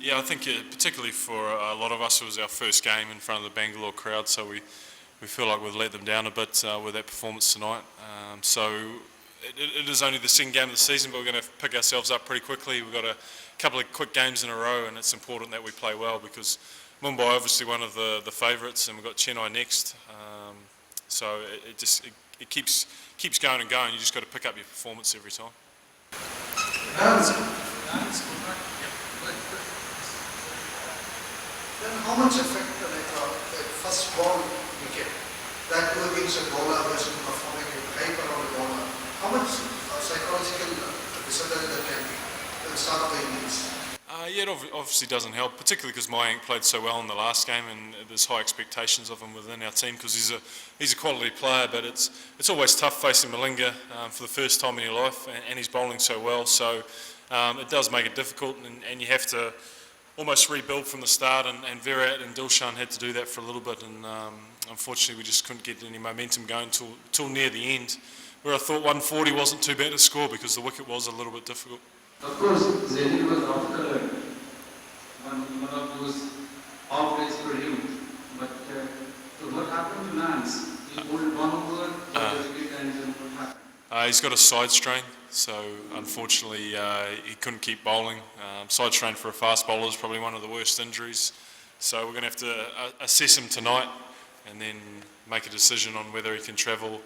Yeah, I think particularly for a lot of us, it was our first game in front of the Bangalore crowd, so we feel like we've let them down a bit with that performance tonight. So it is only the second game of the season, but we're going to pick ourselves up pretty quickly. We've got a couple of quick games in a row, and it's important that we play well because Mumbai obviously one of the favourites, and we've got Chennai next. So it keeps going and going. You just got to pick up your performance every time. Then how much effect the first ball wicket that too against a bowler who is performing with hype around the bowler? How much psychological disadvantage that can be at the start of the innings? Yeah, it obviously doesn't help, particularly because Mayank played so well in the last game, and there's high expectations of him within our team because he's a quality player. But it's always tough facing Malinga for the first time in your life, and he's bowling so well. So it does make it difficult, and you have to almost rebuild from the start, and Virat and Dilshan had to do that for a little bit, and unfortunately we just couldn't get any momentum going till near the end, where I thought 140 wasn't too bad to score because the wicket was a little bit difficult. Of course, Zaidi was off-colored, one of those off days for him, but so what happened to Nance? He bowled one over, the wicket and then what happened? He's got a side strain, so unfortunately he couldn't keep bowling. Side strain for a fast bowler is probably one of the worst injuries. So we're going to have to assess him tonight and then make a decision on whether he can travel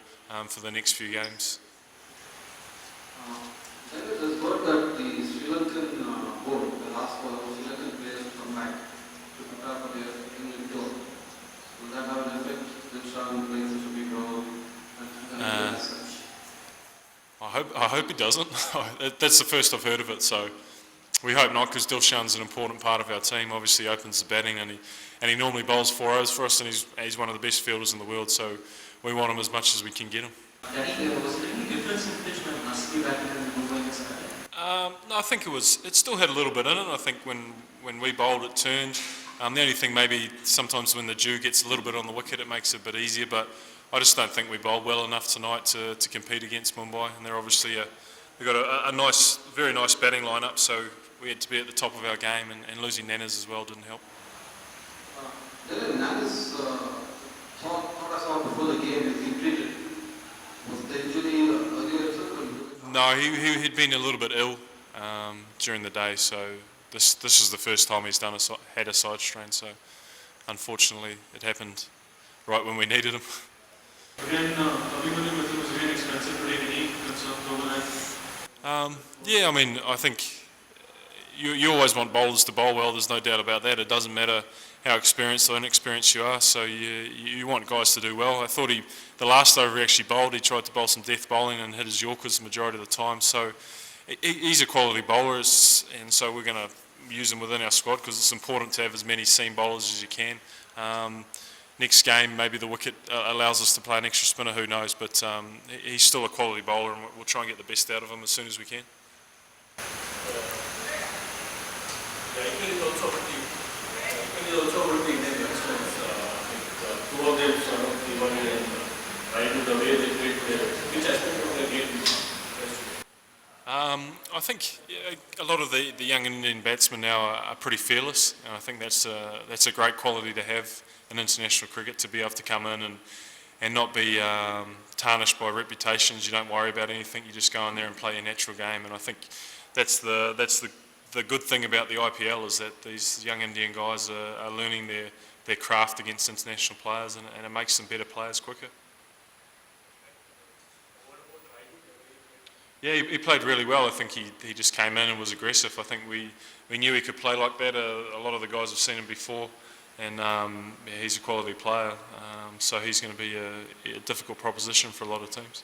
for the next few games. There's word that the Sri Lankan board, the last ball, Sri Lankan players come back to prepare for their England tour. Will that have an effect? Dilshan playing such a big role as such? I hope he doesn't. That's the first I've heard of it, so we hope not, because Dilshan's an important part of our team. Obviously, he opens the batting, and he normally bowls 4 overs for us, and he's one of the best fielders in the world. So we want him as much as we can get him. Was there any difference in pitch when Nasri batted and Mumbai this time? No, I think it still had a little bit in it. I think when we bowled, it turned. The only thing maybe sometimes when the dew gets a little bit on the wicket, it makes it a bit easier. But I just don't think we bowled well enough tonight to compete against Mumbai. And they're obviously they've got a nice, very nice batting lineup. So we had to be at the top of our game, and losing Nanas as well didn't help. Nanas thought us out before the game is completed. Was the injury earlier result? No, he'd been a little bit ill during the day, so this is the first time he's had a side strain. So unfortunately, it happened right when we needed him. Again, Abhimanyu was really expensive for any concerns over that? Yeah, I mean, I think you always want bowlers to bowl well. There's no doubt about that. It doesn't matter how experienced or inexperienced you are. So you want guys to do well. I thought the last over he actually bowled, he tried to bowl some death bowling and hit his Yorkers the majority of the time. So he's a quality bowler, and so we're going to use him within our squad because it's important to have as many seam bowlers as you can. Next game, maybe the wicket allows us to play an extra spinner, who knows, but he's still a quality bowler, and we'll try and get the best out of him as soon as we can. IPL is also about the Indian batsmen. Two of them, Tiwari and Raidu, the way they play together. Which aspect of the game? I think a lot of the young Indian batsmen now are pretty fearless, and I think that's a great quality to have in international cricket, to be able to come in and not be tarnished by reputations. You don't worry about anything. You just go in there and play your natural game, and I think that's the good thing about the IPL is that these young Indian guys are learning their craft against international players, and it makes them better players quicker. Yeah, he played really well. I think he just came in and was aggressive. I think we knew he could play like that. A lot of the guys have seen him before, and he's a quality player. So he's going to be a difficult proposition for a lot of teams.